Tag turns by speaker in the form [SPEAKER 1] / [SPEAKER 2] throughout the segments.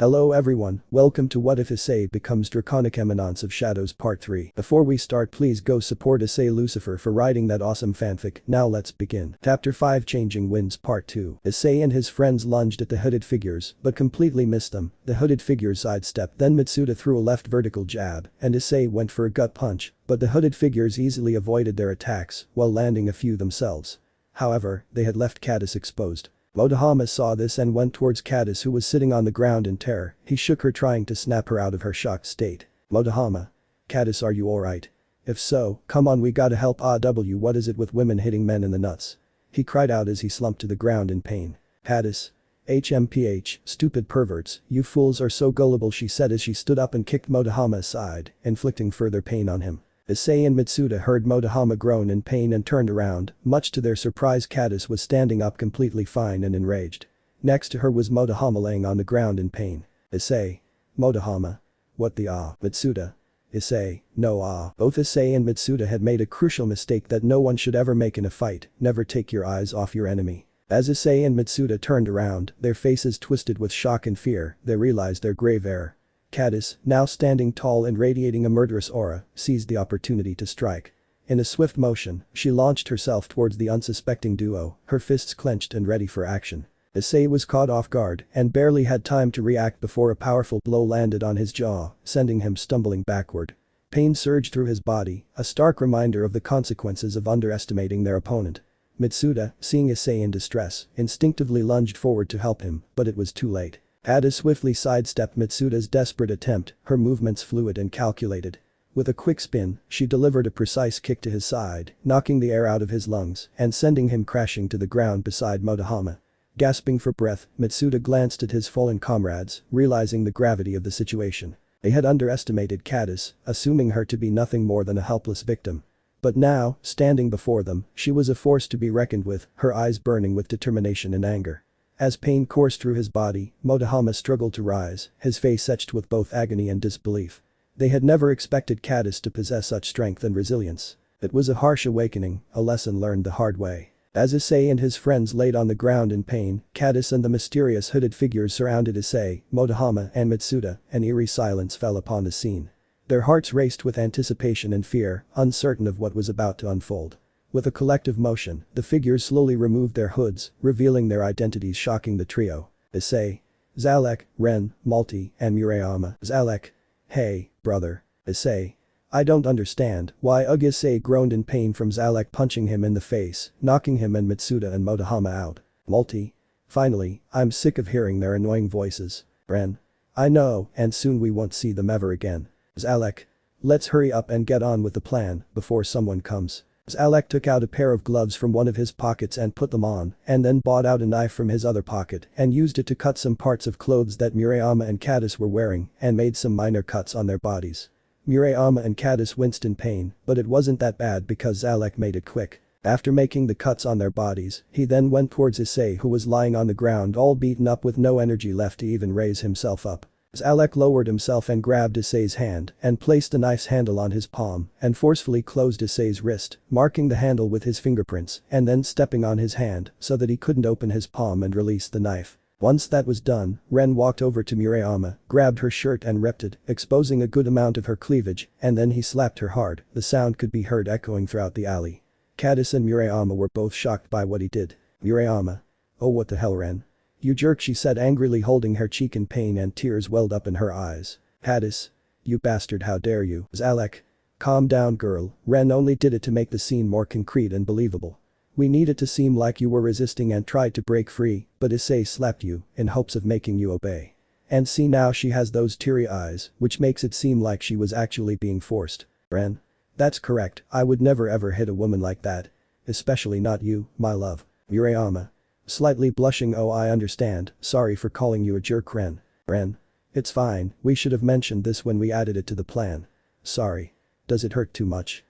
[SPEAKER 1] Hello everyone, welcome to What If Issei Becomes Draconic Eminence of Shadows Part 3. Before we start, please go support Issei Lucifer for writing that awesome fanfic. Now let's begin. Chapter 5 Changing Winds Part 2. Issei and his friends lunged at the hooded figures but completely missed them. The hooded figures sidestepped, then Mitsuda threw a left vertical jab and Issei went for a gut punch, but the hooded figures easily avoided their attacks while landing a few themselves. However, they had left Caddis exposed. Motohama saw this and went towards Caddis, who was sitting on the ground in terror. He shook her, trying to snap her out of her shocked state. Motohama. Caddis, are you alright? If so, come on, we gotta help. What is it with women hitting men in the nuts? He cried out as he slumped to the ground in pain. Caddis. HMPH, stupid perverts, you fools are so gullible, she said as she stood up and kicked Motohama aside, inflicting further pain on him. Issei and Mitsuda heard Motohama groan in pain and turned around. Much to their surprise, Caddis was standing up completely fine and enraged. Next to her was Motohama laying on the ground in pain. Issei. Motohama. What the Mitsuda. Issei. No Both Issei and Mitsuda had made a crucial mistake that no one should ever make in a fight: never take your eyes off your enemy. As Issei and Mitsuda turned around, their faces twisted with shock and fear, they realized their grave error. Caddis, now standing tall and radiating a murderous aura, seized the opportunity to strike. In a swift motion, she launched herself towards the unsuspecting duo, her fists clenched and ready for action. Issei was caught off guard and barely had time to react before a powerful blow landed on his jaw, sending him stumbling backward. Pain surged through his body, a stark reminder of the consequences of underestimating their opponent. Mitsuda, seeing Issei in distress, instinctively lunged forward to help him, but it was too late. Ada swiftly sidestepped Mitsuda's desperate attempt, her movements fluid and calculated. With a quick spin, she delivered a precise kick to his side, knocking the air out of his lungs and sending him crashing to the ground beside Motohama. Gasping for breath, Mitsuda glanced at his fallen comrades, realizing the gravity of the situation. They had underestimated Caddis, assuming her to be nothing more than a helpless victim. But now, standing before them, she was a force to be reckoned with, her eyes burning with determination and anger. As pain coursed through his body, Motohama struggled to rise, his face etched with both agony and disbelief. They had never expected Caddis to possess such strength and resilience. It was a harsh awakening, a lesson learned the hard way. As Issei and his friends laid on the ground in pain, Caddis and the mysterious hooded figures surrounded Issei, Motohama and Mitsuda. An eerie silence fell upon the scene. Their hearts raced with anticipation and fear, uncertain of what was about to unfold. With a collective motion, the figures slowly removed their hoods, revealing their identities, shocking the trio. Issei. Zalek, Ren, Malti, and Murayama. Zalek. Hey, brother. Issei. I don't understand why. Issei groaned in pain from Zalek punching him in the face, knocking him and Mitsuda and Motohama out. Malti. Finally, I'm sick of hearing their annoying voices. Ren. I know, and soon we won't see them ever again. Zalek. Let's hurry up and get on with the plan before someone comes. Zalek took out a pair of gloves from one of his pockets and put them on, and then brought out a knife from his other pocket and used it to cut some parts of clothes that Murayama and Caddis were wearing and made some minor cuts on their bodies. Murayama and Caddis winced in pain, but it wasn't that bad because Zalek made it quick. After making the cuts on their bodies, he then went towards Issei, who was lying on the ground all beaten up with no energy left to even raise himself up. Zalek lowered himself and grabbed Issei's hand and placed the knife's handle on his palm and forcefully closed Issei's wrist, marking the handle with his fingerprints and then stepping on his hand so that he couldn't open his palm and release the knife. Once that was done, Ren walked over to Murayama, grabbed her shirt and ripped it, exposing a good amount of her cleavage, and then he slapped her hard. The sound could be heard echoing throughout the alley. Caddis and Murayama were both shocked by what he did. Murayama. Oh, what the hell, Ren? You jerk, she said angrily, holding her cheek in pain and tears welled up in her eyes. Caddis. You bastard, how dare you. Zalek. Calm down, girl. Ren only did it to make the scene more concrete and believable. We need it to seem like you were resisting and tried to break free, but Issei slapped you in hopes of making you obey. And see, now she has those teary eyes, which makes it seem like she was actually being forced. Ren. That's correct, I would never ever hit a woman like that. Especially not you, my love. Murayama. Slightly blushing. Oh, I understand, sorry for calling you a jerk, Ren. Ren. It's fine, we should have mentioned this when we added it to the plan. Sorry. Does it hurt too much?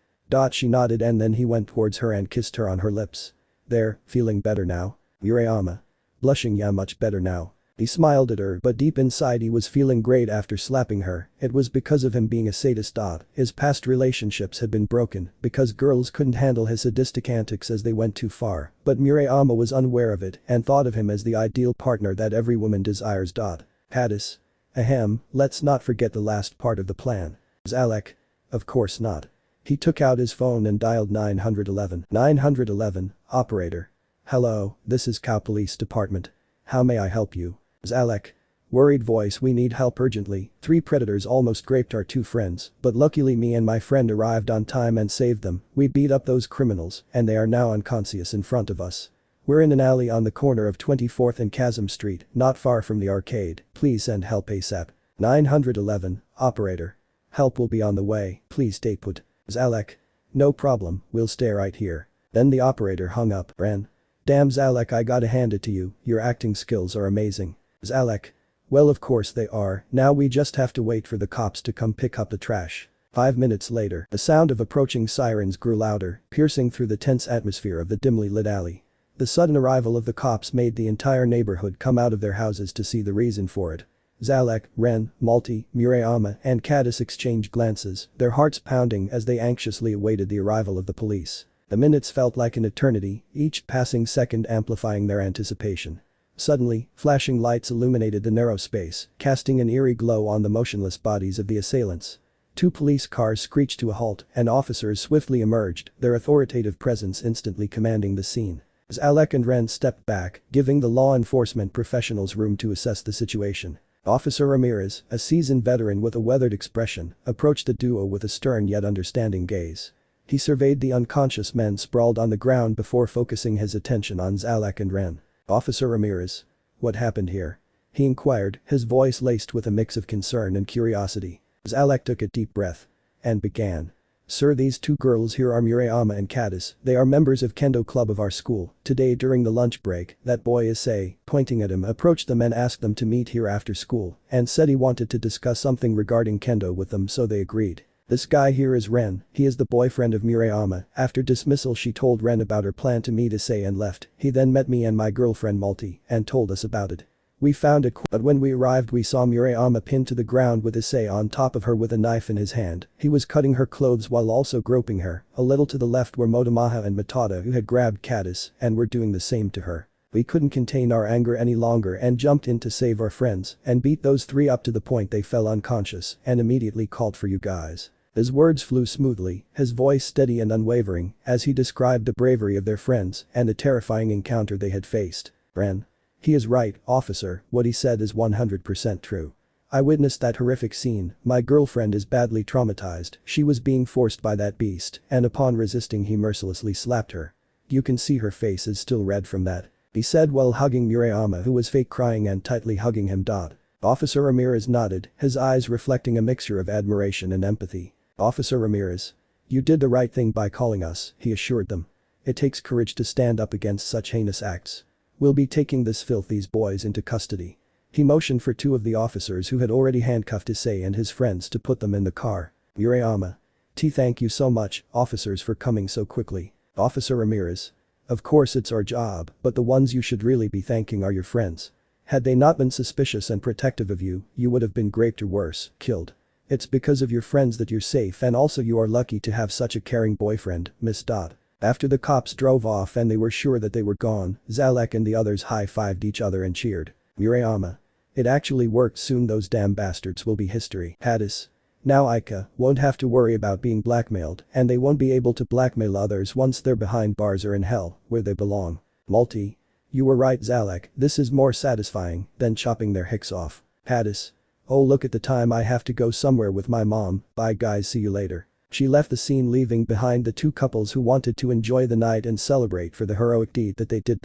[SPEAKER 1] She nodded and then he went towards her and kissed her on her lips. There, feeling better now? Murayama. Blushing, yeah, much better now. He smiled at her, but deep inside he was feeling great after slapping her. It was because of him being a sadist. His past relationships had been broken because girls couldn't handle his sadistic antics as they went too far, but Murayama was unaware of it and thought of him as the ideal partner that every woman desires. Caddis. Ahem, let's not forget the last part of the plan. Zalek? Of course not. He took out his phone and dialed 911. 911, operator. Hello, this is Cow Police Department. How may I help you? Zalek. Worried voice, we need help urgently. 3 predators almost raped our 2 friends, but luckily me and my friend arrived on time and saved them. We beat up those criminals, and they are now unconscious in front of us. We're in an alley on the corner of 24th and Chasm Street, not far from the arcade. Please send help ASAP. 911, operator. Help will be on the way, please stay put. Zalek. No problem, we'll stay right here. Then the operator hung up. Ran. Damn Zalek, I gotta hand it to you, your acting skills are amazing. Zalek. Well, of course they are, now we just have to wait for the cops to come pick up the trash. 5 minutes later, the sound of approaching sirens grew louder, piercing through the tense atmosphere of the dimly lit alley. The sudden arrival of the cops made the entire neighborhood come out of their houses to see the reason for it. Zalek, Ren, Malty, Murayama, and Caddis exchanged glances, their hearts pounding as they anxiously awaited the arrival of the police. The minutes felt like an eternity, each passing second amplifying their anticipation. Suddenly, flashing lights illuminated the narrow space, casting an eerie glow on the motionless bodies of the assailants. 2 police cars screeched to a halt, and officers swiftly emerged, their authoritative presence instantly commanding the scene. Zalek and Ren stepped back, giving the law enforcement professionals room to assess the situation. Officer Ramirez, a seasoned veteran with a weathered expression, approached the duo with a stern yet understanding gaze. He surveyed the unconscious men sprawled on the ground before focusing his attention on Zalek and Ren. Officer Ramirez. What happened here? He inquired, his voice laced with a mix of concern and curiosity. Zalek took a deep breath. And began. Sir, these 2 girls here are Murayama and Caddis, they are members of Kendo club of our school. Today during the lunch break, that boy Issei, pointing at him, approached them and asked them to meet here after school, and said he wanted to discuss something regarding Kendo with them, so they agreed. This guy here is Ren, he is the boyfriend of Murayama. After dismissal she told Ren about her plan to meet Issei and left. He then met me and my girlfriend Malty, and told us about it. We found it, but when we arrived we saw Murayama pinned to the ground with Issei on top of her with a knife in his hand. He was cutting her clothes while also groping her. A little to the left were Motomaha and Matada, who had grabbed Caddis and were doing the same to her. We couldn't contain our anger any longer and jumped in to save our friends and beat those 3 up to the point they fell unconscious and immediately called for you guys. His words flew smoothly, his voice steady and unwavering, as he described the bravery of their friends and the terrifying encounter they had faced. Ren. He is right, officer, what he said is 100% true. I witnessed that horrific scene, my girlfriend is badly traumatized, she was being forced by that beast, and upon resisting he mercilessly slapped her. You can see her face is still red from that. He said while hugging Murayama, who was fake crying and tightly hugging him. Officer Ramirez nodded, his eyes reflecting a mixture of admiration and empathy. Officer Ramirez. You did the right thing by calling us, he assured them. It takes courage to stand up against such heinous acts. We'll be taking these boys into custody. He motioned for 2 of the officers who had already handcuffed Issei and his friends to put them in the car. Murayama. Thank you so much, officers, for coming so quickly. Officer Ramirez. Of course it's our job, but the ones you should really be thanking are your friends. Had they not been suspicious and protective of you, you would have been raped or worse, killed. It's because of your friends that you're safe, and also you are lucky to have such a caring boyfriend, Miss. After the cops drove off and they were sure that they were gone, Zalek and the others high-fived each other and cheered. Murayama. It actually worked, soon those damn bastards will be history. Caddis. Now Ika won't have to worry about being blackmailed, and they won't be able to blackmail others once they're behind bars or in hell, where they belong. Malty. You were right, Zalek, this is more satisfying than chopping their hicks off. Caddis. Oh, look at the time, I have to go somewhere with my mom, bye guys, see you later. She left the scene, leaving behind the 2 couples who wanted to enjoy the night and celebrate for the heroic deed that they did.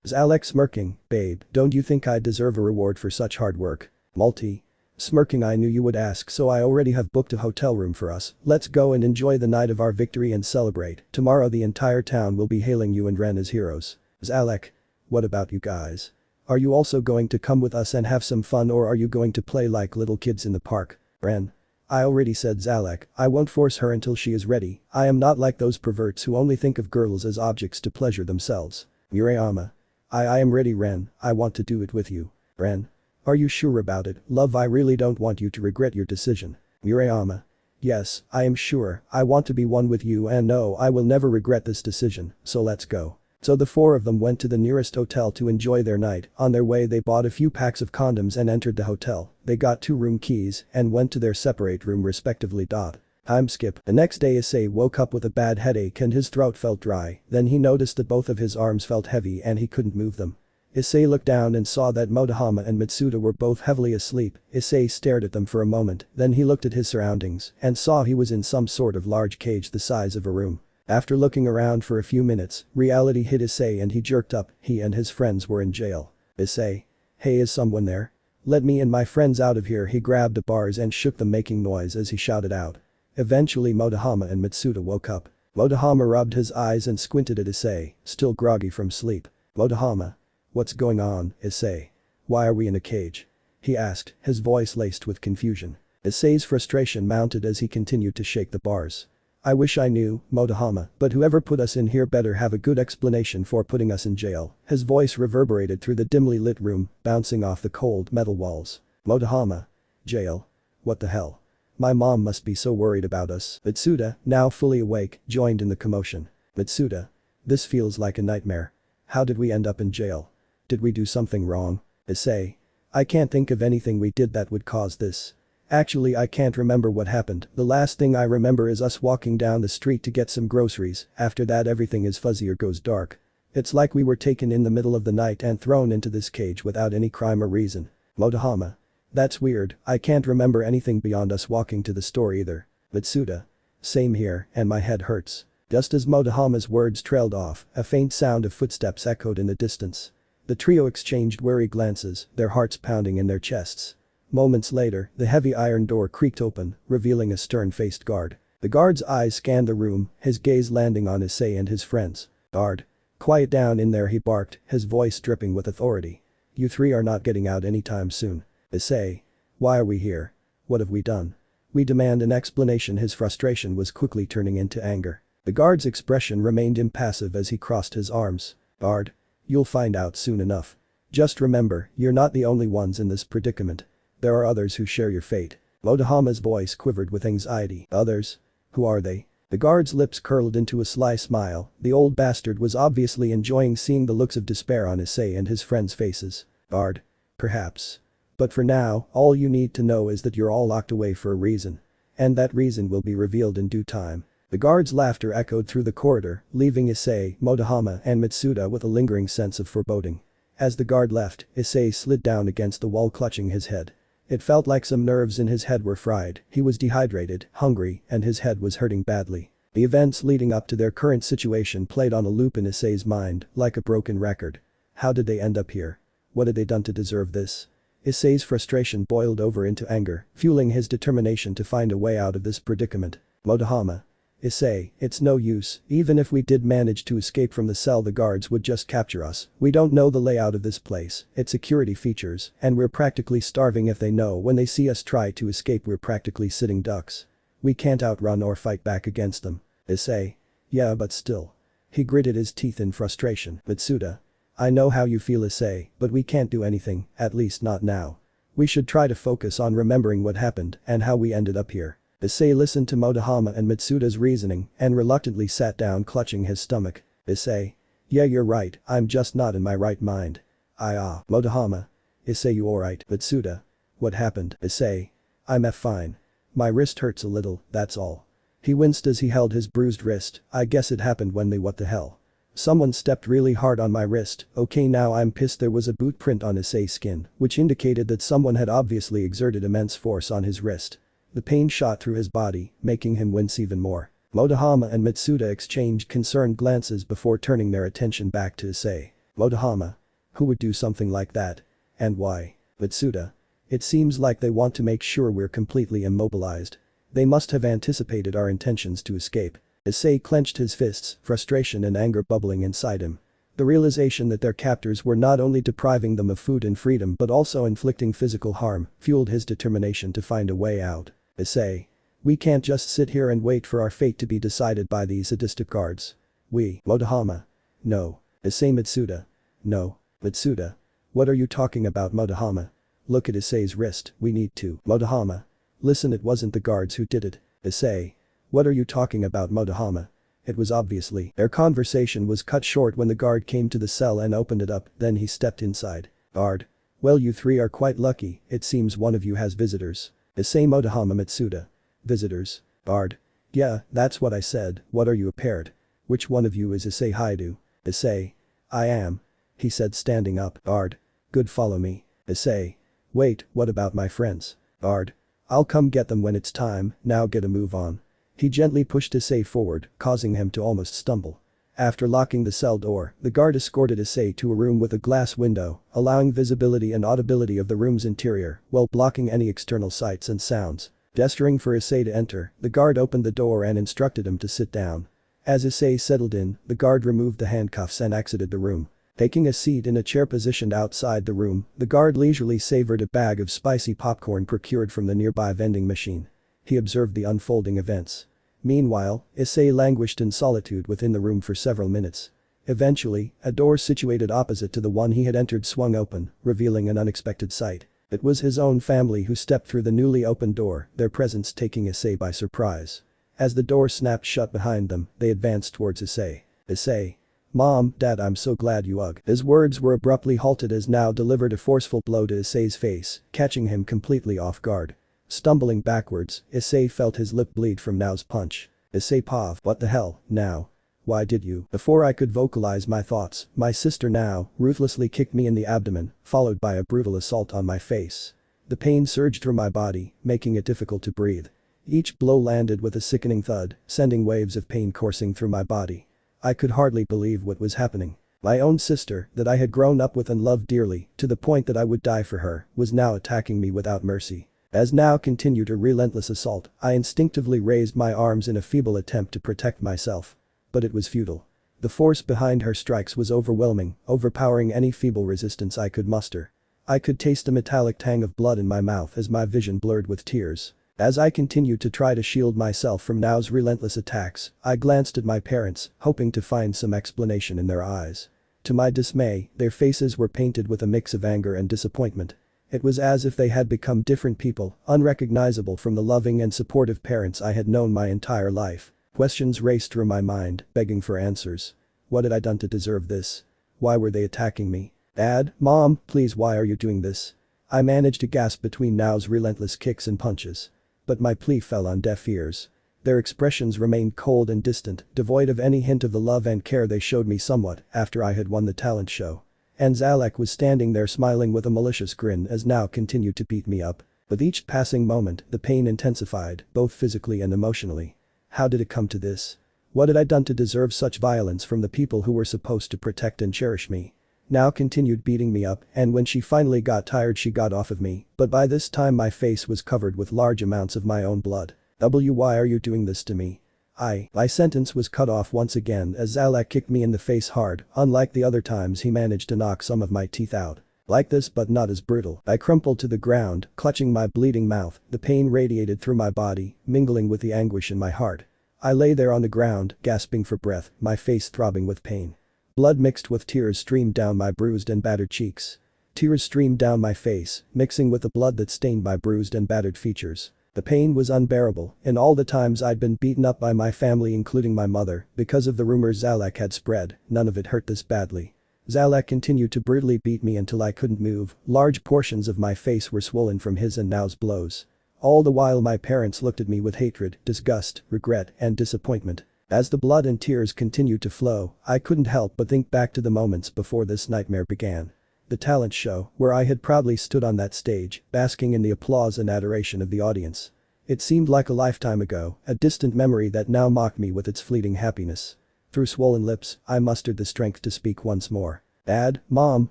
[SPEAKER 1] Zalek smirking, babe, don't you think I deserve a reward for such hard work? Malty. Smirking, I knew you would ask, so I already have booked a hotel room for us. Let's go and enjoy the night of our victory and celebrate. Tomorrow the entire town will be hailing you and Ren as heroes. Zalek. What about you guys? Are you also going to come with us and have some fun, or are you going to play like little kids in the park? Ren. I already said, Zalek, I won't force her until she is ready. I am not like those perverts who only think of girls as objects to pleasure themselves. Murayama. I am ready, Ren, I want to do it with you. Ren. Are you sure about it, love? I really don't want you to regret your decision. Murayama. Yes, I am sure, I want to be one with you, and no, I will never regret this decision, so let's go. So the four of them went to the nearest hotel to enjoy their night. On their way they bought a few packs of condoms and entered the hotel. They got 2 room keys and went to their separate room respectively. Time skip. The next day Issei woke up with a bad headache and his throat felt dry, then he noticed that both of his arms felt heavy and he couldn't move them. Issei looked down and saw that Motohama and Mitsuda were both heavily asleep. Issei stared at them for a moment, then he looked at his surroundings and saw he was in some sort of large cage the size of a room. After looking around for a few minutes, reality hit Issei and he jerked up. He and his friends were in jail. Issei. Hey, is someone there? Let me and my friends out of here. He grabbed the bars and shook them, making noise as he shouted out. Eventually Motohama and Mitsuda woke up. Motohama rubbed his eyes and squinted at Issei, still groggy from sleep. Motohama. What's going on, Issei? Why are we in a cage? He asked, his voice laced with confusion. Issei's frustration mounted as he continued to shake the bars. I wish I knew, Motohama, but whoever put us in here better have a good explanation for putting us in jail. His voice reverberated through the dimly lit room, bouncing off the cold metal walls. Motohama. Jail? What the hell? My mom must be so worried about us. Mitsuda, now fully awake, joined in the commotion. Mitsuda. This feels like a nightmare. How did we end up in jail? Did we do something wrong? Issei. I can't think of anything we did that would cause this. Actually, I can't remember what happened. The last thing I remember is us walking down the street to get some groceries. After that everything is fuzzy or goes dark. It's like we were taken in the middle of the night and thrown into this cage without any crime or reason. Motohama. That's weird, I can't remember anything beyond us walking to the store either. Mitsuda. Same here, and my head hurts. Just as Motohama's words trailed off, a faint sound of footsteps echoed in the distance. The trio exchanged wary glances, their hearts pounding in their chests. Moments later, the heavy iron door creaked open, revealing a stern-faced guard. The guard's eyes scanned the room, his gaze landing on Issei and his friends. Guard. Quiet down in there, he barked, his voice dripping with authority. You three are not getting out anytime soon. Issei. Why are we here? What have we done? We demand an explanation. His frustration was quickly turning into anger. The guard's expression remained impassive as he crossed his arms. Guard. You'll find out soon enough. Just remember, you're not the only ones in this predicament. There are others who share your fate. Motohama's voice quivered with anxiety. Others? Who are they? The guard's lips curled into a sly smile. The old bastard was obviously enjoying seeing the looks of despair on Issei and his friends' faces. Guard. Perhaps. But for now, all you need to know is that you're all locked away for a reason. And that reason will be revealed in due time. The guard's laughter echoed through the corridor, leaving Issei, Motohama and Mitsuda with a lingering sense of foreboding. As the guard left, Issei slid down against the wall, clutching his head. It felt like some nerves in his head were fried. He was dehydrated, hungry, and his head was hurting badly. The events leading up to their current situation played on a loop in Issei's mind, like a broken record. How did they end up here? What had they done to deserve this? Issei's frustration boiled over into anger, fueling his determination to find a way out of this predicament. Motohama. Issei, it's no use, even if we did manage to escape from the cell, the guards would just capture us. We don't know the layout of this place, its security features, and we're practically starving. If they know when they see us try to escape, we're practically sitting ducks. We can't outrun or fight back against them. Issei. Yeah, but still. He gritted his teeth in frustration. Mitsuda. I know how you feel, Issei, but we can't do anything, at least not now. We should try to focus on remembering what happened and how we ended up here. Issei listened to Motohama and Mitsuda's reasoning and reluctantly sat down, clutching his stomach. Issei. Yeah, you're right, I'm just not in my right mind. Motohama. Issei, you alright? Mitsuda. What happened? Issei. I'm fine. My wrist hurts a little, that's all. He winced as he held his bruised wrist. I guess it happened when they what the hell? Someone stepped really hard on my wrist. Okay, now I'm pissed. There was a boot print on Issei's skin, which indicated that someone had obviously exerted immense force on his wrist. The pain shot through his body, making him wince even more. Motohama and Mitsuda exchanged concerned glances before turning their attention back to Issei. Motohama. Who would do something like that? And why? Mitsuda. It seems like they want to make sure we're completely immobilized. They must have anticipated our intentions to escape. Issei clenched his fists, frustration and anger bubbling inside him. The realization that their captors were not only depriving them of food and freedom but also inflicting physical harm fueled his determination to find a way out. Issei. We can't just sit here and wait for our fate to be decided by these sadistic guards. Motohama. No. Issei. Mitsuda. No. Mitsuda. What are you talking about, Motohama? Look at Issei's wrist, we need to. Motohama. Listen, it wasn't the guards who did it. Issei. What are you talking about, Motohama? It was obviously. Their conversation was cut short when the guard came to the cell and opened it up, then he stepped inside. Guard. Well, you three are quite lucky, it seems one of you has visitors. Issei Motohama Mitsuda. Visitors. Guard. Yeah, that's what I said, what are you a parrot? Which one of you is Issei Haidu? Issei. I am. He said standing up. Guard. Good, follow me. Issei. Wait, what about my friends? Guard. I'll come get them when it's time, now get a move on. He gently pushed Issei forward, causing him to almost stumble. After locking the cell door, the guard escorted Issei to a room with a glass window, allowing visibility and audibility of the room's interior, while blocking any external sights and sounds. Gesturing for Issei to enter, the guard opened the door and instructed him to sit down. As Issei settled in, the guard removed the handcuffs and exited the room. Taking a seat in a chair positioned outside the room, the guard leisurely savored a bag of spicy popcorn procured from the nearby vending machine. He observed the unfolding events. Meanwhile, Issei languished in solitude within the room for several minutes. Eventually, a door situated opposite to the one he had entered swung open, revealing an unexpected sight. It was his own family who stepped through the newly opened door, their presence taking Issei by surprise. As the door snapped shut behind them, they advanced towards Issei. Issei. Mom, Dad, I'm so glad you ugh. His words were abruptly halted as Now delivered a forceful blow to Issei's face, catching him completely off guard. Stumbling backwards, Issei felt his lip bleed from Nao's punch. Issei Pav, what the hell, Nao? Why did you? Before I could vocalize my thoughts, my sister Nao ruthlessly kicked me in the abdomen, followed by a brutal assault on my face. The pain surged through my body, making it difficult to breathe. Each blow landed with a sickening thud, sending waves of pain coursing through my body. I could hardly believe what was happening. My own sister, that I had grown up with and loved dearly, to the point that I would die for her, was now attacking me without mercy. As Nao continued her relentless assault, I instinctively raised my arms in a feeble attempt to protect myself. But it was futile. The force behind her strikes was overwhelming, overpowering any feeble resistance I could muster. I could taste a metallic tang of blood in my mouth as my vision blurred with tears. As I continued to try to shield myself from Nao's relentless attacks, I glanced at my parents, hoping to find some explanation in their eyes. To my dismay, their faces were painted with a mix of anger and disappointment. It was as if they had become different people, unrecognizable from the loving and supportive parents I had known my entire life. Questions raced through my mind, begging for answers. What had I done to deserve this? Why were they attacking me? Dad, Mom, please, why are you doing this? I managed to gasp between Nao's relentless kicks and punches. But my plea fell on deaf ears. Their expressions remained cold and distant, devoid of any hint of the love and care they showed me somewhat after I had won the talent show. And Zalek was standing there smiling with a malicious grin as Nao continued to beat me up. With each passing moment, the pain intensified, both physically and emotionally. How did it come to this? What had I done to deserve such violence from the people who were supposed to protect and cherish me? Nao continued beating me up, and when she finally got tired she got off of me, but by this time my face was covered with large amounts of my own blood. Why are you doing this to me? My sentence was cut off once again as Zalek kicked me in the face hard, unlike the other times he managed to knock some of my teeth out. Like this but not as brutal. I crumpled to the ground, clutching my bleeding mouth, the pain radiated through my body, mingling with the anguish in my heart. I lay there on the ground, gasping for breath, my face throbbing with pain. Blood mixed with tears streamed down my bruised and battered cheeks. Tears streamed down my face, mixing with the blood that stained my bruised and battered features. The pain was unbearable, and all the times I'd been beaten up by my family including my mother, because of the rumors Zalek had spread, none of it hurt this badly. Zalek continued to brutally beat me until I couldn't move, large portions of my face were swollen from his and Nao's blows. All the while my parents looked at me with hatred, disgust, regret, and disappointment. As the blood and tears continued to flow, I couldn't help but think back to the moments before this nightmare began. The talent show, where I had proudly stood on that stage, basking in the applause and adoration of the audience. It seemed like a lifetime ago, a distant memory that now mocked me with its fleeting happiness. Through swollen lips, I mustered the strength to speak once more. Dad, Mom,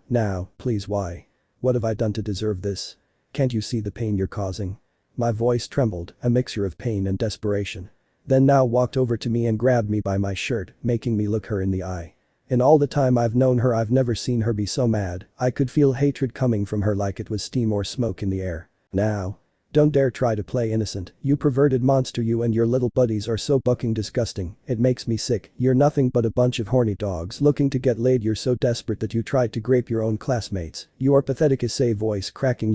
[SPEAKER 1] Nao, please, why? What have I done to deserve this? Can't you see the pain you're causing? My voice trembled, a mixture of pain and desperation. Then Nao walked over to me and grabbed me by my shirt, making me look her in the eye. In all the time I've known her I've never seen her be so mad, I could feel hatred coming from her like it was steam or smoke in the air. Now. Don't dare try to play innocent, you perverted monster, you and your little buddies are so bucking disgusting, it makes me sick, you're nothing but a bunch of horny dogs looking to get laid, you're so desperate that you tried to grape your own classmates, you are pathetic. Issei voice cracking,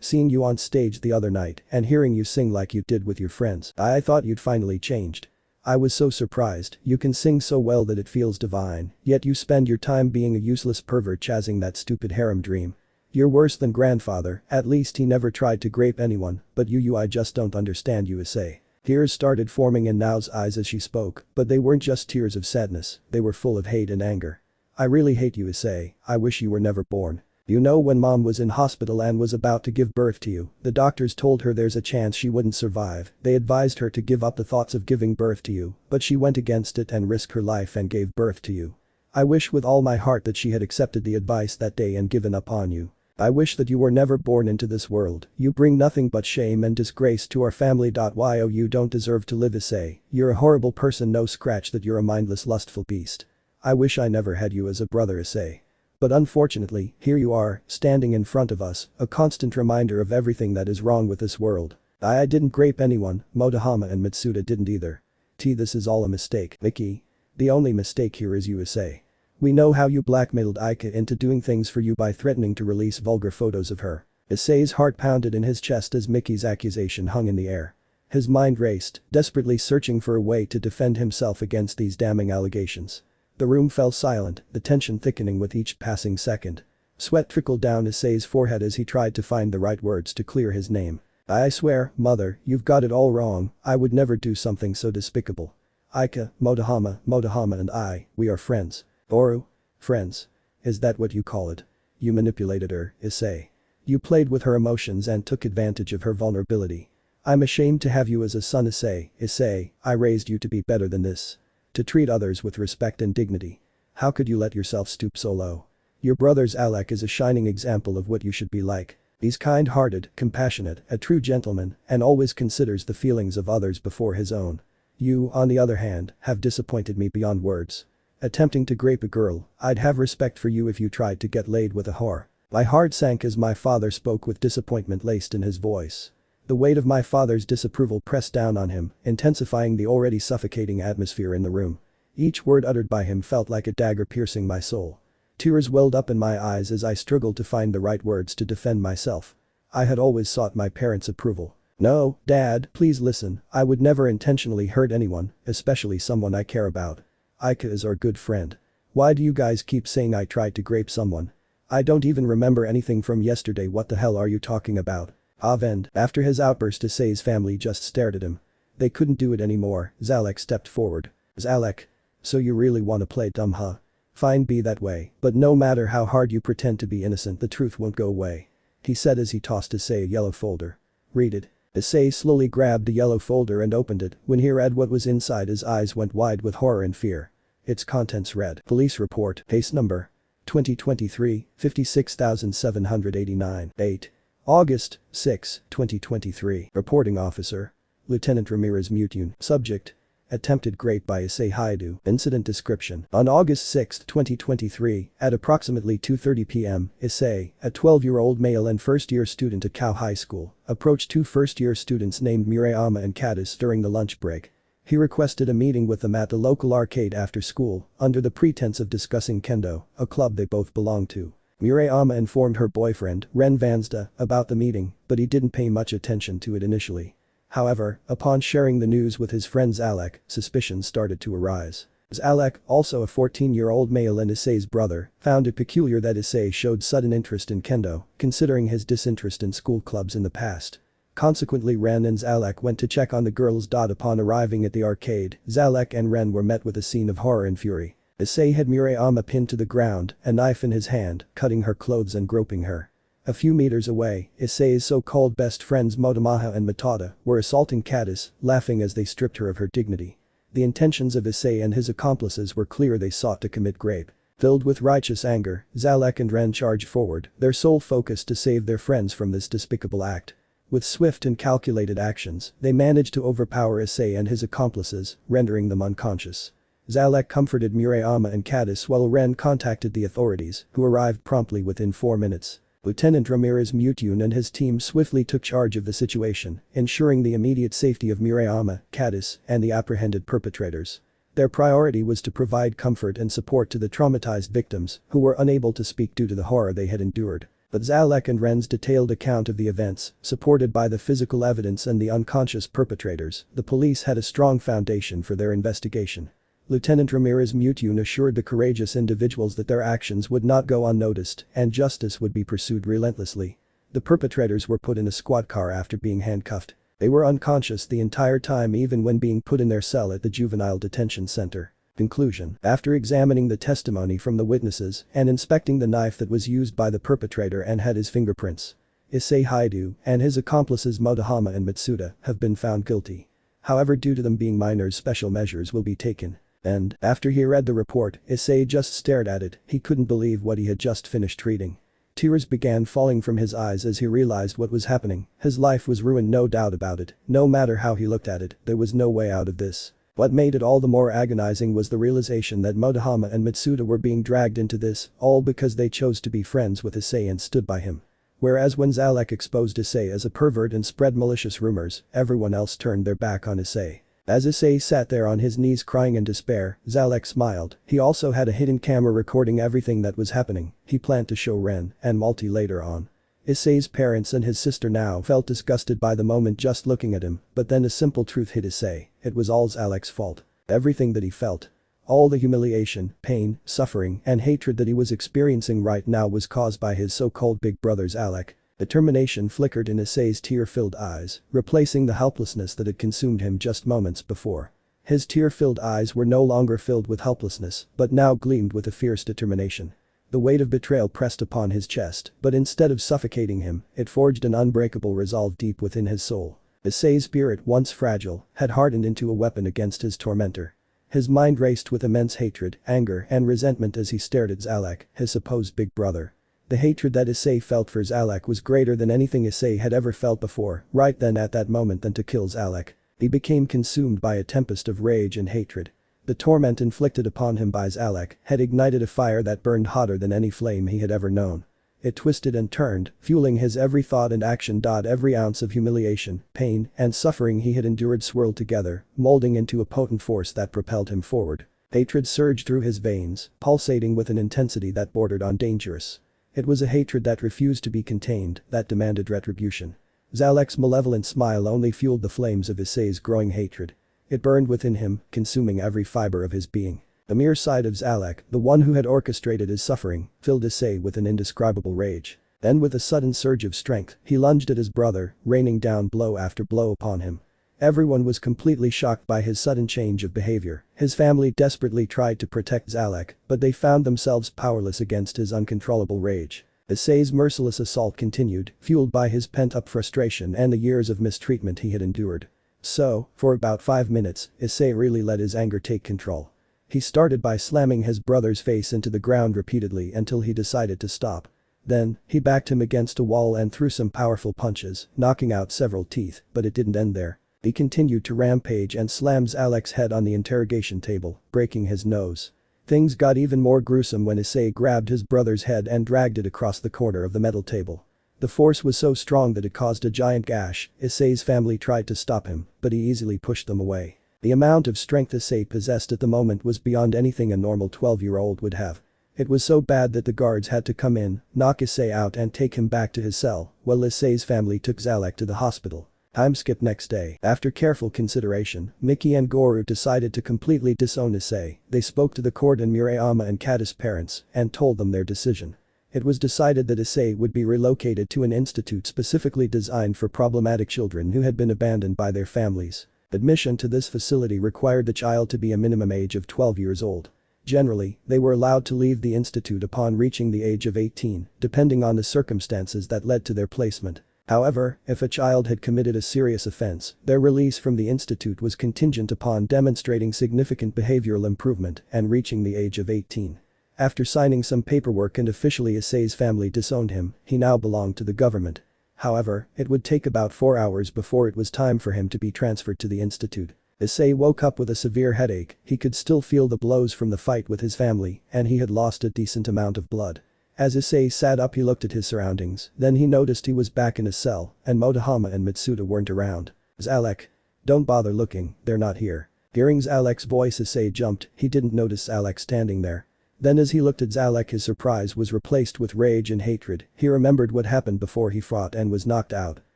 [SPEAKER 1] seeing you on stage the other night and hearing you sing like you did with your friends, I thought you'd finally changed. I was so surprised, you can sing so well that it feels divine, yet you spend your time being a useless pervert chasing that stupid harem dream. You're worse than grandfather, at least he never tried to grape anyone, but you I just don't understand you Issei. Tears started forming in Nao's eyes as she spoke, but they weren't just tears of sadness, they were full of hate and anger. I really hate you Issei, I wish you were never born. You know when mom was in hospital and was about to give birth to you, the doctors told her there's a chance she wouldn't survive, they advised her to give up the thoughts of giving birth to you, but she went against it and risked her life and gave birth to you. I wish with all my heart that she had accepted the advice that day and given up on you. I wish that you were never born into this world, you bring nothing but shame and disgrace to our family. Yo you don't deserve to live Issei, you're a horrible person no scratch that you're a mindless lustful beast. I wish I never had you as a brother Issei. But unfortunately, here you are, standing in front of us, a constant reminder of everything that is wrong with this world. I didn't grape anyone, Motohama and Mitsuda didn't either. This is all a mistake, Miki. The only mistake here is you Issei. We know how you blackmailed Aika into doing things for you by threatening to release vulgar photos of her. Issei's heart pounded in his chest as Miki's accusation hung in the air. His mind raced, desperately searching for a way to defend himself against these damning allegations. The room fell silent, the tension thickening with each passing second. Sweat trickled down Issei's forehead as he tried to find the right words to clear his name. I swear, mother, you've got it all wrong, I would never do something so despicable. Aika, Motohama and I, we are friends. Oru? Friends? Is that what you call it? You manipulated her, Issei. You played with her emotions and took advantage of her vulnerability. I'm ashamed to have you as a son Issei, I raised you to be better than this. To treat others with respect and dignity. How could you let yourself stoop so low? Your brother's Alec is a shining example of what you should be like. He's kind-hearted, compassionate, a true gentleman, and always considers the feelings of others before his own. You, on the other hand, have disappointed me beyond words. Attempting to grape a girl, I'd have respect for you if you tried to get laid with a whore. My heart sank as my father spoke with disappointment laced in his voice. The weight of my father's disapproval pressed down on him, intensifying the already suffocating atmosphere in the room. Each word uttered by him felt like a dagger piercing my soul. Tears welled up in my eyes as I struggled to find the right words to defend myself. I had always sought my parents' approval. No, Dad, please listen, I would never intentionally hurt anyone, especially someone I care about. Aika is our good friend. Why do you guys keep saying I tried to grape someone? I don't even remember anything from yesterday. What the hell are you talking about? Avend. After his outburst Issei's family just stared at him. They couldn't do it anymore, Zalek stepped forward. Zalek? So you really wanna play dumb huh? Fine be that way, but no matter how hard you pretend to be innocent the truth won't go away. He said as he tossed Issei a yellow folder. Read it. Issei slowly grabbed the yellow folder and opened it. When he read what was inside his eyes went wide with horror and fear. Its contents read. Police report, case number 2023, 56789, 8. August 6, 2023. Reporting officer. Lieutenant Ramirez Mutune. Subject. Attempted grape by Issei Haidu. Incident description. On August 6, 2023, at approximately 2:30 p.m., Issei, a 12-year-old male and first-year student at Kao High School, approached two first-year students named Murayama and Kadis during the lunch break. He requested a meeting with them at the local arcade after school, under the pretense of discussing kendo, a club they both belonged to. Murayama informed her boyfriend, Ren Vansda, about the meeting, but he didn't pay much attention to it initially. However, upon sharing the news with his friend Zalek, suspicions started to arise. Zalek, also a 14-year-old male and Issei's brother, found it peculiar that Issei showed sudden interest in kendo, considering his disinterest in school clubs in the past. Consequently Ren and Zalek went to check on the girls. Upon arriving at the arcade, Zalek and Ren were met with a scene of horror and fury. Issei had Murayama pinned to the ground, a knife in his hand, cutting her clothes and groping her. A few meters away, Issei's so-called best friends Motomaha and Matada were assaulting Kadis, laughing as they stripped her of her dignity. The intentions of Issei and his accomplices were clear. They sought to commit rape. Filled with righteous anger, Zalek and Ren charged forward, their sole focus to save their friends from this despicable act. With swift and calculated actions, they managed to overpower Issei and his accomplices, rendering them unconscious. Zalek comforted Murayama and Kadis while Ren contacted the authorities, who arrived promptly within 4 minutes. Lieutenant Ramirez Mutune and his team swiftly took charge of the situation, ensuring the immediate safety of Murayama, Kadis, and the apprehended perpetrators. Their priority was to provide comfort and support to the traumatized victims, who were unable to speak due to the horror they had endured. But Zalek and Ren's detailed account of the events, supported by the physical evidence and the unconscious perpetrators, the police had a strong foundation for their investigation. Lieutenant Ramirez Mutune assured the courageous individuals that their actions would not go unnoticed and justice would be pursued relentlessly. The perpetrators were put in a squad car after being handcuffed. They were unconscious the entire time even when being put in their cell at the juvenile detention center. Conclusion. After examining the testimony from the witnesses and inspecting the knife that was used by the perpetrator and had his fingerprints, Issei Haidu and his accomplices Motohama and Matsuda have been found guilty. However, due to them being minors, special measures will be taken. And, after he read the report, Issei just stared at it. He couldn't believe what he had just finished reading. Tears began falling from his eyes as he realized what was happening. His life was ruined, no doubt about it. No matter how he looked at it, there was no way out of this. What made it all the more agonizing was the realization that Motohama and Matsuda were being dragged into this, all because they chose to be friends with Issei and stood by him. Whereas when Zalek exposed Issei as a pervert and spread malicious rumors, everyone else turned their back on Issei. As Issei sat there on his knees crying in despair, Zalek smiled. He also had a hidden camera recording everything that was happening. He planned to show Ren and Malti later on. Issei's parents and his sister now felt disgusted by the moment just looking at him, but then a simple truth hit Issei. It was all Zalek's fault. Everything that he felt. All the humiliation, pain, suffering, and hatred that he was experiencing right now was caused by his so-called big brother Zalek. Determination flickered in Issei's tear-filled eyes, replacing the helplessness that had consumed him just moments before. His tear-filled eyes were no longer filled with helplessness, but now gleamed with a fierce determination. The weight of betrayal pressed upon his chest, but instead of suffocating him, it forged an unbreakable resolve deep within his soul. Issei's spirit, once fragile, had hardened into a weapon against his tormentor. His mind raced with immense hatred, anger, and resentment as he stared at Zalek, his supposed big brother. The hatred that Issei felt for Zalek was greater than anything Issei had ever felt before, right then at that moment than to kill Zalek. He became consumed by a tempest of rage and hatred. The torment inflicted upon him by Zalek had ignited a fire that burned hotter than any flame he had ever known. It twisted and turned, fueling his every thought and action. Every ounce of humiliation, pain, and suffering he had endured swirled together, molding into a potent force that propelled him forward. Hatred surged through his veins, pulsating with an intensity that bordered on dangerous. It was a hatred that refused to be contained, that demanded retribution. Zalek's malevolent smile only fueled the flames of Issei's growing hatred. It burned within him, consuming every fiber of his being. The mere sight of Zalek, the one who had orchestrated his suffering, filled Issei with an indescribable rage. Then with a sudden surge of strength, he lunged at his brother, raining down blow after blow upon him. Everyone was completely shocked by his sudden change of behavior. His family desperately tried to protect Zalek, but they found themselves powerless against his uncontrollable rage. Issei's merciless assault continued, fueled by his pent-up frustration and the years of mistreatment he had endured. So, for about 5 minutes, Issei really let his anger take control. He started by slamming his brother's face into the ground repeatedly until he decided to stop. Then, he backed him against a wall and threw some powerful punches, knocking out several teeth, but it didn't end there. He continued to rampage and slammed Zalek's head on the interrogation table, breaking his nose. Things got even more gruesome when Issei grabbed his brother's head and dragged it across the corner of the metal table. The force was so strong that it caused a giant gash. Issei's family tried to stop him, but he easily pushed them away. The amount of strength Issei possessed at the moment was beyond anything a normal 12-year-old would have. It was so bad that the guards had to come in, knock Issei out and take him back to his cell, while Issei's family took Zalek to the hospital. Time skip next day. After careful consideration, Miki and Goru decided to completely disown Issei. They spoke to the court and Murayama and Kata's parents and told them their decision. It was decided that Issei would be relocated to an institute specifically designed for problematic children who had been abandoned by their families. Admission to this facility required the child to be a minimum age of 12 years old. Generally, they were allowed to leave the institute upon reaching the age of 18, depending on the circumstances that led to their placement. However, if a child had committed a serious offense, their release from the institute was contingent upon demonstrating significant behavioral improvement and reaching the age of 18. After signing some paperwork and officially Issei's family disowned him, he now belonged to the government. However, it would take about 4 hours before it was time for him to be transferred to the institute. Issei woke up with a severe headache. He could still feel the blows from the fight with his family, and he had lost a decent amount of blood. As Issei sat up, he looked at his surroundings, then he noticed he was back in his cell, and Motohama and Matsuda weren't around. Zalek. Don't bother looking, they're not here. Hearing Zalek's voice, Issei jumped. He didn't notice Zalek standing there. Then as he looked at Zalek, his surprise was replaced with rage and hatred. He remembered what happened before he fought and was knocked out.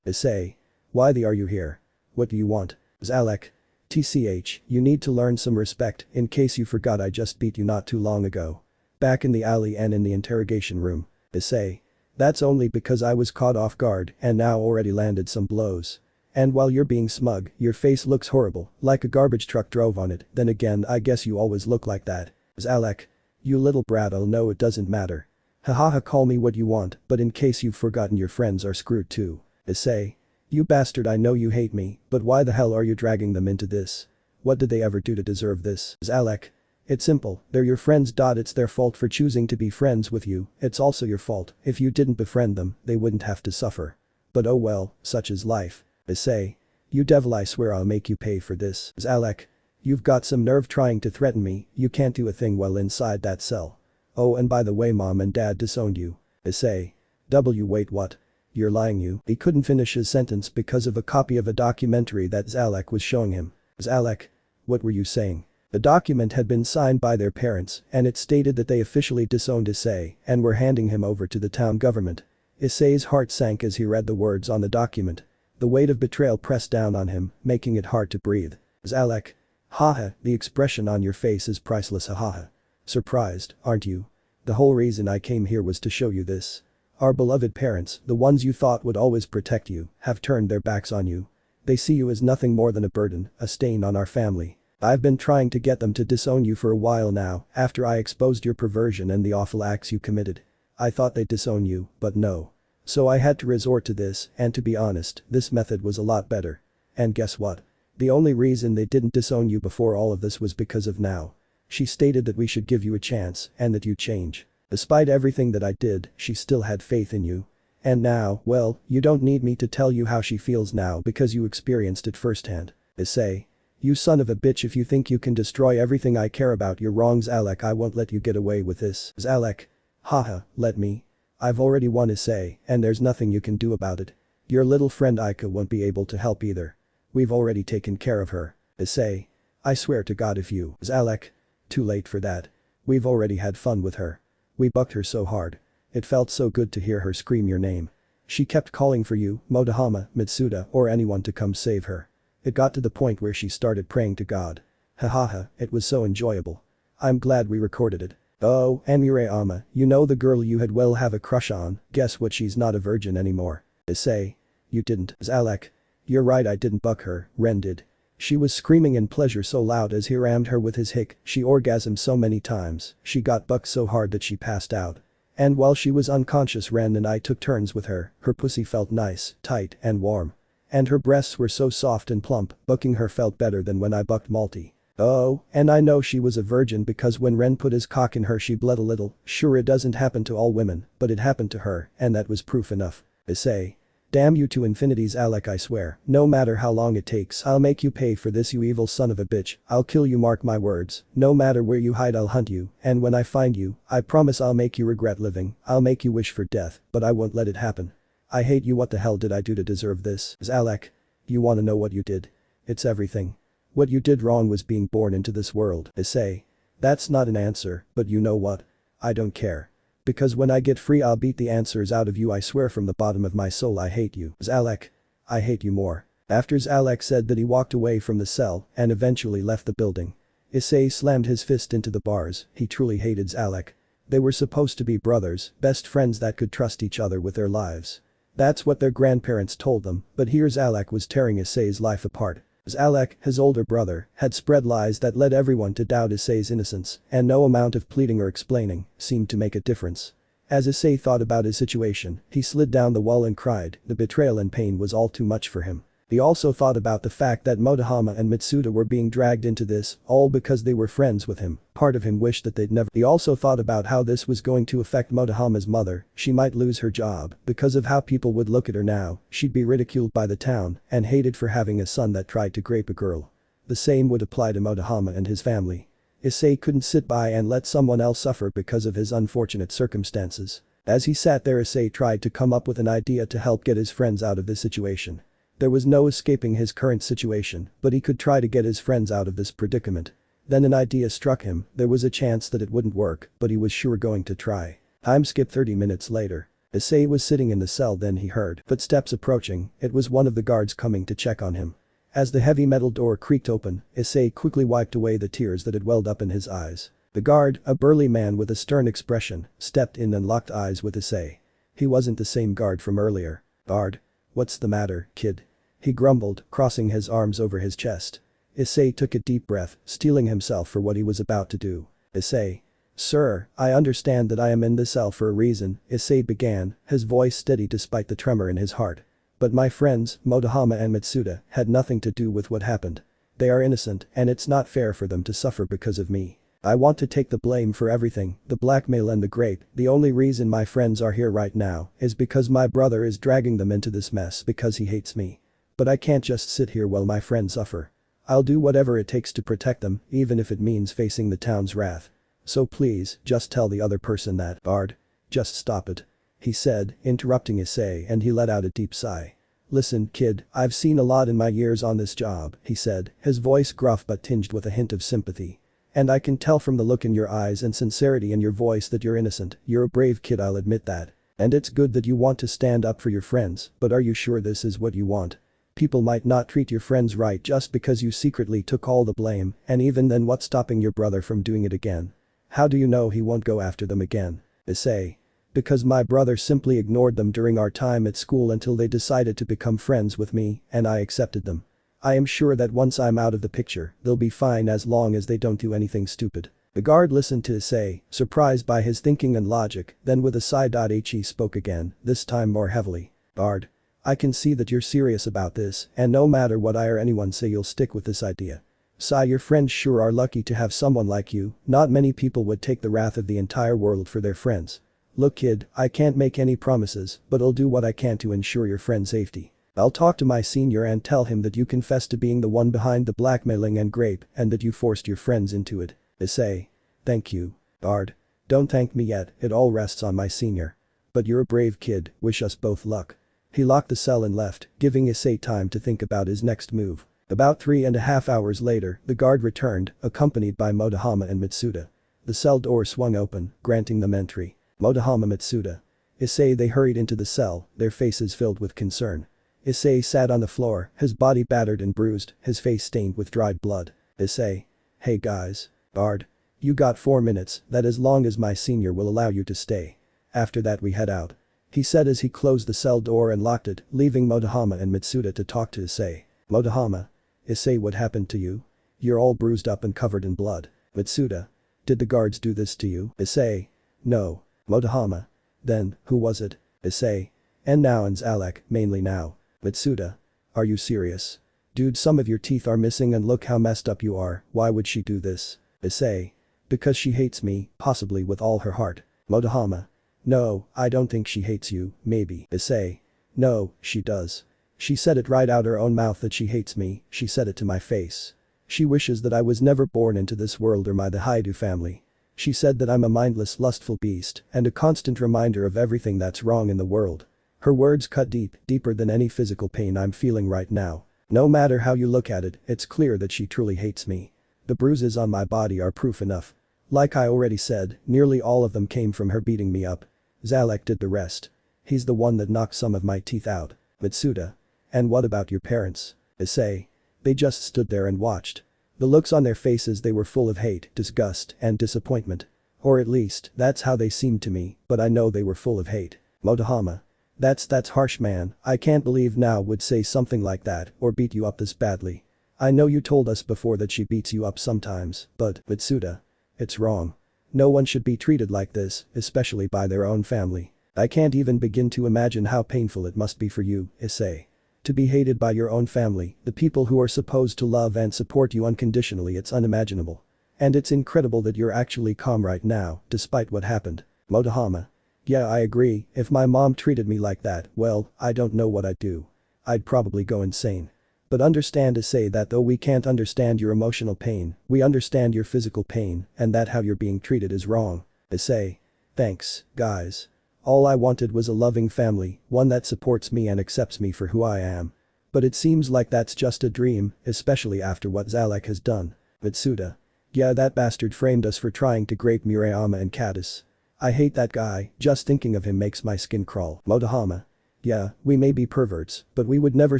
[SPEAKER 1] Issei. Why are you here? What do you want? Zalek. TCH, you need to learn some respect. In case you forgot, I just beat you not too long ago. Back in the alley and in the interrogation room. Issei. That's only because I was caught off guard and now already landed some blows. And while you're being smug, your face looks horrible, like a garbage truck drove on it. Then again, I guess you always look like that. Zalek. You little brat, I'll know it doesn't matter. Hahaha, call me what you want, but in case you've forgotten, your friends are screwed too. Issei. You bastard, I know you hate me, but why the hell are you dragging them into this? What did they ever do to deserve this? Zalek. It's simple, they're your friends. It's their fault for choosing to be friends with you. It's also your fault. If you didn't befriend them, they wouldn't have to suffer. But oh well, such is life. Issei. You devil, I swear I'll make you pay for this. Zalek. You've got some nerve trying to threaten me. You can't do a thing well inside that cell. Oh, and by the way, Mom and Dad disowned you. Issei. Wait, what? You're lying. He couldn't finish his sentence because of a copy of a documentary that Zalek was showing him. Zalek. What were you saying? The document had been signed by their parents and it stated that they officially disowned Issei and were handing him over to the town government. Issei's heart sank as he read the words on the document. The weight of betrayal pressed down on him, making it hard to breathe. Zalek. Haha, the expression on your face is priceless. Haha. Surprised, aren't you? The whole reason I came here was to show you this. Our beloved parents, the ones you thought would always protect you, have turned their backs on you. They see you as nothing more than a burden, a stain on our family. I've been trying to get them to disown you for a while now, after I exposed your perversion and the awful acts you committed. I thought they'd disown you, but no. So I had to resort to this, and to be honest, this method was a lot better. And guess what? The only reason they didn't disown you before all of this was because of now. She stated that we should give you a chance and that you'd change. Despite everything that I did, she still had faith in you. And now, well, you don't need me to tell you how she feels now because you experienced it firsthand. Issei. You son of a bitch, if you think you can destroy everything I care about, you're wrong. Zalek, I won't let you get away with this. Zalek. Haha, let me. I've already won Issei, and there's nothing you can do about it. Your little friend Aika won't be able to help either. We've already taken care of her. Issei. I swear to God if you. Zalek. Too late for that. We've already had fun with her. We bucked her so hard. It felt so good to hear her scream your name. She kept calling for you, Motohama, Mitsuda, or anyone to come save her. It got to the point where she started praying to God. Hahaha, it was so enjoyable. I'm glad we recorded it. Oh, and Murayama, you know the girl you had well have a crush on, guess what, she's not a virgin anymore. Issei. You didn't. Zalek. You're right, I didn't buck her, Ren did. She was screaming in pleasure so loud as he rammed her with his hick, she orgasmed so many times, she got bucked so hard that she passed out. And while she was unconscious, Ren and I took turns with her pussy felt nice, tight, and warm. And her breasts were so soft and plump, bucking her felt better than when I bucked Malty. Oh, and I know she was a virgin because when Ren put his cock in her she bled a little. Sure, it doesn't happen to all women, but it happened to her, and that was proof enough. Issei. Damn you to infinity, Zalek, I swear, no matter how long it takes, I'll make you pay for this, you evil son of a bitch. I'll kill you, mark my words. No matter where you hide, I'll hunt you, and when I find you, I promise I'll make you regret living. I'll make you wish for death, but I won't let it happen. I hate you. What the hell did I do to deserve this? Zalek. You wanna know what you did? It's everything. What you did wrong was being born into this world. Issei. That's not an answer, but you know what? I don't care. Because when I get free I'll beat the answers out of you, I swear from the bottom of my soul I hate you. Zalek. I hate you more. After Zalek said that, he walked away from the cell and eventually left the building. Issei slammed his fist into the bars. He truly hated Zalek. They were supposed to be brothers, best friends that could trust each other with their lives. That's what their grandparents told them, but here Zalek was tearing Issei's life apart. Zalek, his older brother, had spread lies that led everyone to doubt Issei's innocence, and no amount of pleading or explaining seemed to make a difference. As Issei thought about his situation, he slid down the wall and cried. The betrayal and pain was all too much for him. He also thought about the fact that Motohama and Mitsuda were being dragged into this, all because they were friends with him. Part of him wished that they'd never. He also thought about how this was going to affect Motohama's mother. She might lose her job because of how people would look at her now. She'd be ridiculed by the town and hated for having a son that tried to grape a girl. The same would apply to Motohama and his family. Issei couldn't sit by and let someone else suffer because of his unfortunate circumstances. As he sat there, Issei tried to come up with an idea to help get his friends out of this situation. There was no escaping his current situation, but he could try to get his friends out of this predicament. Then an idea struck him, there was a chance that it wouldn't work, but he was sure going to try. Time skipped 30 minutes later. Issei was sitting in the cell, then he heard footsteps approaching. It was one of the guards coming to check on him. As the heavy metal door creaked open, Issei quickly wiped away the tears that had welled up in his eyes. The guard, a burly man with a stern expression, stepped in and locked eyes with Issei. He wasn't the same guard from earlier. "Guard. What's the matter, kid?" he grumbled, crossing his arms over his chest. Issei took a deep breath, steeling himself for what he was about to do. "Issei. Sir, I understand that I am in this cell for a reason," Issei began, his voice steady despite the tremor in his heart. "But my friends, Motohama and Mitsuda, had nothing to do with what happened. They are innocent, and it's not fair for them to suffer because of me. I want to take the blame for everything, the blackmail and the grape. The only reason my friends are here right now is because my brother is dragging them into this mess because he hates me. But I can't just sit here while my friends suffer. I'll do whatever it takes to protect them, even if it means facing the town's wrath. So please, just tell the other person that." "Guard. Just stop it," he said, interrupting Issei, and he let out a deep sigh. "Listen, kid, I've seen a lot in my years on this job," he said, his voice gruff but tinged with a hint of sympathy. "And I can tell from the look in your eyes and sincerity in your voice that you're innocent. You're a brave kid, I'll admit that. And it's good that you want to stand up for your friends, but are you sure this is what you want? People might not treat your friends right just because you secretly took all the blame, and even then, what's stopping your brother from doing it again? How do you know he won't go after them again?" "Issei. Because my brother simply ignored them during our time at school until they decided to become friends with me, and I accepted them. I am sure that once I'm out of the picture, they'll be fine as long as they don't do anything stupid." The guard listened to Issei, surprised by his thinking and logic, then with a sigh. He spoke again, this time more heavily. "Guard. I can see that you're serious about this, and no matter what I or anyone say, you'll stick with this idea. Sigh, your friends sure are lucky to have someone like you. Not many people would take the wrath of the entire world for their friends. Look, kid, I can't make any promises, but I'll do what I can to ensure your friend's safety. I'll talk to my senior and tell him that you confessed to being the one behind the blackmailing and grape and that you forced your friends into it." Issei. "Thank you. Guard. Don't thank me yet, it all rests on my senior. But you're a brave kid, wish us both luck." He locked the cell and left, giving Issei time to think about his next move. About 3.5 hours later, the guard returned, accompanied by Motohama and Mitsuda. The cell door swung open, granting them entry. Motohama, Mitsuda. Issei. They hurried into the cell, their faces filled with concern. Issei sat on the floor, his body battered and bruised, his face stained with dried blood. Issei. "Hey guys. Guard. You got 4 minutes, that as long as my senior will allow you to stay. After that we head out," he said as he closed the cell door and locked it, leaving Motohama and Mitsuda to talk to Issei. Motohama. "Issei, what happened to you? You're all bruised up and covered in blood." Mitsuda. "Did the guards do this to you?" Issei. "No." Motohama. "Then, who was it?" Issei. "And now and Alec, mainly now." Mitsuda. "Are you serious? Dude, some of your teeth are missing and look how messed up you are. Why would she do this?" Issei. "Because she hates me, possibly with all her heart." Motohama. "No, I don't think she hates you, maybe." Issei. "No, she does. She said it right out her own mouth that she hates me, she said it to my face. She wishes that I was never born into this world or the Haidu family. She said that I'm a mindless, lustful beast and a constant reminder of everything that's wrong in the world." Her words cut deep, deeper than any physical pain I'm feeling right now. No matter how you look at it, it's clear that she truly hates me. The bruises on my body are proof enough. Like I already said, nearly all of them came from her beating me up. Zalek did the rest. He's the one that knocked some of my teeth out." Mitsuda. "And what about your parents?" Issei. "They just stood there and watched. The looks on their faces, they were full of hate, disgust, and disappointment. Or at least, that's how they seemed to me, but I know they were full of hate." Motohama. That's harsh, man. I can't believe now would say something like that or beat you up this badly. I know you told us before that she beats you up sometimes, but." Mitsuda. "It's wrong. No one should be treated like this, especially by their own family. I can't even begin to imagine how painful it must be for you, Issei. To be hated by your own family, the people who are supposed to love and support you unconditionally, it's unimaginable. And it's incredible that you're actually calm right now, despite what happened." Motohama. "Yeah, I agree, if my mom treated me like that, well, I don't know what I'd do. I'd probably go insane. But understand, Issei, that though we can't understand your emotional pain, we understand your physical pain, and that how you're being treated is wrong." Issei. "Thanks, guys. All I wanted was a loving family, one that supports me and accepts me for who I am. But it seems like that's just a dream, especially after what Zalek has done." Mitsuda. Yeah, that bastard framed us for trying to grape Murayama and Caddis. I hate that guy, just thinking of him makes my skin crawl. Motohama. Yeah, we may be perverts, but we would never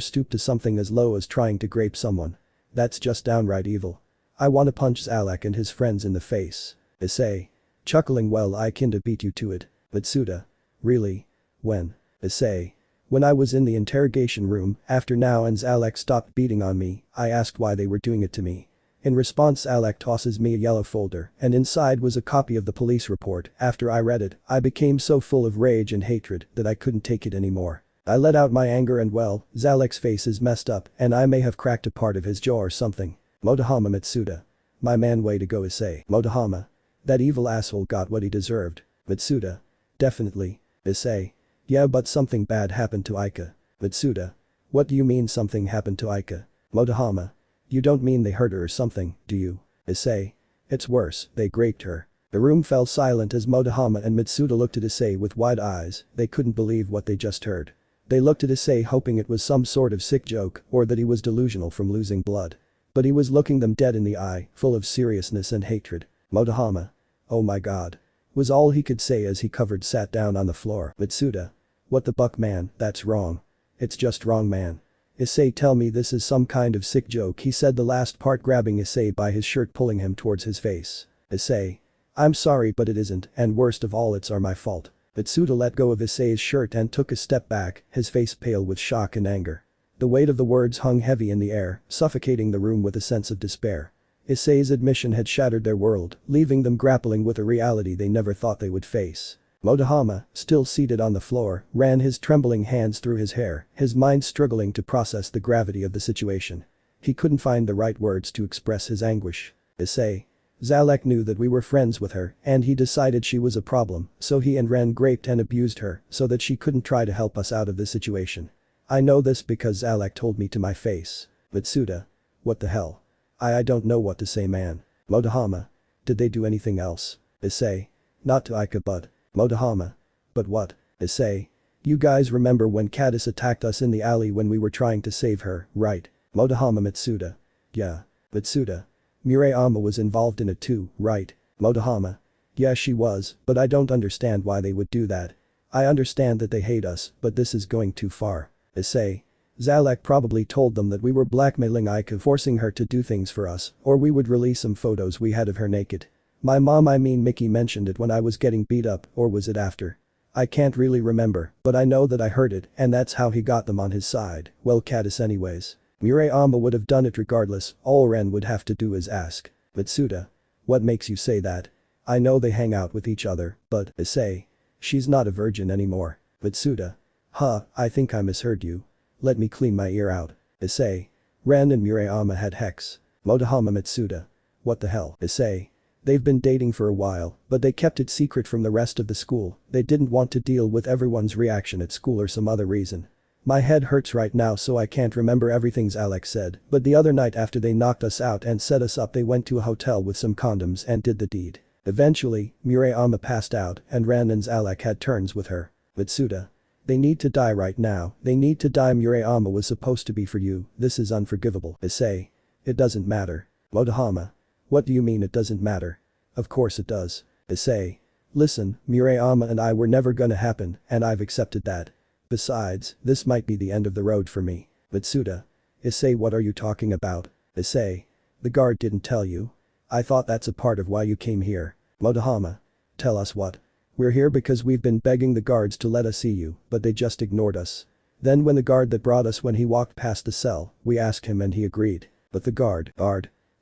[SPEAKER 1] stoop to something as low as trying to grape someone. That's just downright evil. I wanna punch Zalek and his friends in the face. Issei. Chuckling, well, I kinda beat you to it. Mitsuda. Really? When? Issei. When I was in the interrogation room, after Now and Zalek stopped beating on me, I asked why they were doing it to me. In response, Zalek tosses me a yellow folder, and inside was a copy of the police report. After I read it, I became so full of rage and hatred that I couldn't take it anymore. I let out my anger and well, Zalek's face is messed up and I may have cracked a part of his jaw or something. Motohama Mitsuda. My man, way to go, Issei. Motohama. That evil asshole got what he deserved. Mitsuda. Definitely. Issei. Yeah, but something bad happened to Aika. Mitsuda. What do you mean something happened to Aika? Motohama. You don't mean they hurt her or something, do you? Issei. It's worse, they raped her. The room fell silent as Motohama and Mitsuda looked at Issei with wide eyes. They couldn't believe what they just heard. They looked at Issei hoping it was some sort of sick joke or that he was delusional from losing blood. But he was looking them dead in the eye, full of seriousness and hatred. Motohama. Oh my god. Was all he could say as he sat down on the floor. Mitsuda. What the buck, man, that's wrong. It's just wrong, man. Issei, tell me this is some kind of sick joke, he said, the last part grabbing Issei by his shirt, pulling him towards his face. Issei. I'm sorry, but it isn't, and worst of all, it's my fault. Mitsuda let go of Issei's shirt and took a step back, his face pale with shock and anger. The weight of the words hung heavy in the air, suffocating the room with a sense of despair. Issei's admission had shattered their world, leaving them grappling with a reality they never thought they would face. Motohama, still seated on the floor, ran his trembling hands through his hair, his mind struggling to process the gravity of the situation. He couldn't find the right words to express his anguish. Issei. Zalek knew that we were friends with her, and he decided she was a problem, so he and Ren raped and abused her so that she couldn't try to help us out of this situation. I know this because Zalek told me to my face. Mitsuda. What the hell? I don't know what to say, man. Motohama. Did they do anything else? Issei. Not to Aika, but. Motohama. But what? Issei. You guys remember when Caddis attacked us in the alley when we were trying to save her, right? Motohama Mitsuda. Yeah. Mitsuda. Murayama was involved in it too, right? Motohama. Yeah, she was, but I don't understand why they would do that. I understand that they hate us, but this is going too far. Issei. Zalek probably told them that we were blackmailing Aika, forcing her to do things for us, or we would release some photos we had of her naked. My mom, I mean Mickey, mentioned it when I was getting beat up, or was it after? I can't really remember, but I know that I heard it and that's how he got them on his side. Well, Caddis anyways. Murayama would have done it regardless, all Ren would have to do is ask. Mitsuda. What makes you say that? I know they hang out with each other, but, Issei. She's not a virgin anymore. Mitsuda. Huh, I think I misheard you. Let me clean my ear out. Issei. Ren and Murayama had hex. Motohama Mitsuda. What the hell? Issei. They've been dating for a while, but they kept it secret from the rest of the school. They didn't want to deal with everyone's reaction at school or some other reason. My head hurts right now, so I can't remember everything Alex said, but the other night after they knocked us out and set us up, they went to a hotel with some condoms and did the deed. Eventually, Murayama passed out and Ran and Zalek had turns with her. Mitsuda. They need to die right now, they need to die. Murayama was supposed to be for you, this is unforgivable. Issei. It doesn't matter. Motohama. What do you mean it doesn't matter? Of course it does. Issei. Listen, Murayama and I were never gonna happen, and I've accepted that. Besides, this might be the end of the road for me. Mitsuda. Issei, what are you talking about? Issei. The guard didn't tell you? I thought that's a part of why you came here. Motohama. Tell us what? We're here because we've been begging the guards to let us see you, but they just ignored us. Then when the guard that brought us, when he walked past the cell, we asked him and he agreed. But the guard.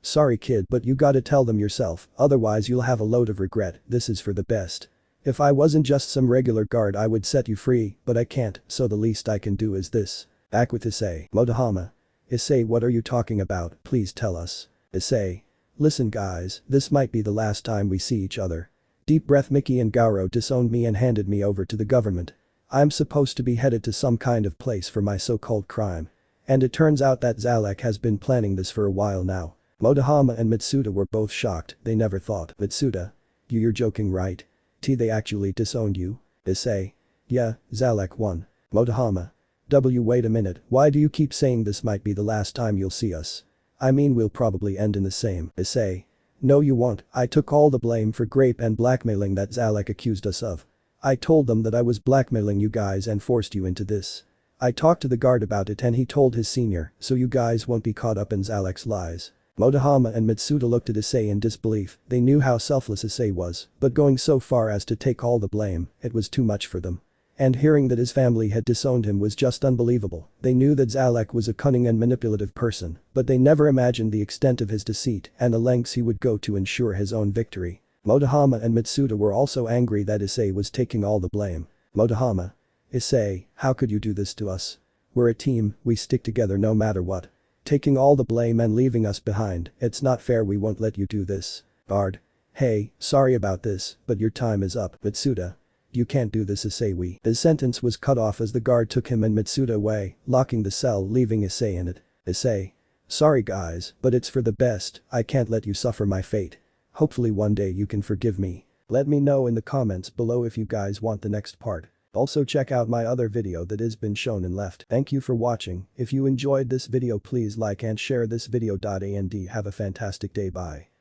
[SPEAKER 1] Sorry kid, but you gotta tell them yourself, otherwise you'll have a load of regret. This is for the best. If I wasn't just some regular guard I would set you free, but I can't, so the least I can do is this. Act with Issei. Motohama. Issei, what are you talking about? Please tell us. Issei. Listen guys, this might be the last time we see each other. Deep breath. Mickey and Gauro disowned me and handed me over to the government. I'm supposed to be headed to some kind of place for my so-called crime. And it turns out that Zalek has been planning this for a while now. Motohama and Mitsuda were both shocked, they never thought. Mitsuda. You're joking, right? They actually disowned you? Issei. Yeah, Zalek won. Motohama. Wait a minute, why do you keep saying this might be the last time you'll see us? I mean we'll probably end in the same. Issei. No you won't, I took all the blame for rape and blackmailing that Zalek accused us of. I told them that I was blackmailing you guys and forced you into this. I talked to the guard about it and he told his senior, so you guys won't be caught up in Zalek's lies. Motohama and Mitsuda looked at Issei in disbelief, they knew how selfless Issei was, but going so far as to take all the blame, it was too much for them. And hearing that his family had disowned him was just unbelievable. They knew that Zalek was a cunning and manipulative person, but they never imagined the extent of his deceit and the lengths he would go to ensure his own victory. Motohama and Mitsuda were also angry that Issei was taking all the blame. Motohama. Issei, how could you do this to us? We're a team, we stick together no matter what. Taking all the blame and leaving us behind, it's not fair, we won't let you do this. Guard. Hey, sorry about this, but your time is up. Mitsuda. You can't do this Issei. His sentence was cut off as the guard took him and Mitsuda away, locking the cell leaving Issei in it. Issei. Sorry guys, but it's for the best, I can't let you suffer my fate. Hopefully one day you can forgive me. Let me know in the comments below if you guys want the next part. Also check out my other video that has been shown and left. Thank you for watching, if you enjoyed this video please like and share this video. And have a fantastic day, bye.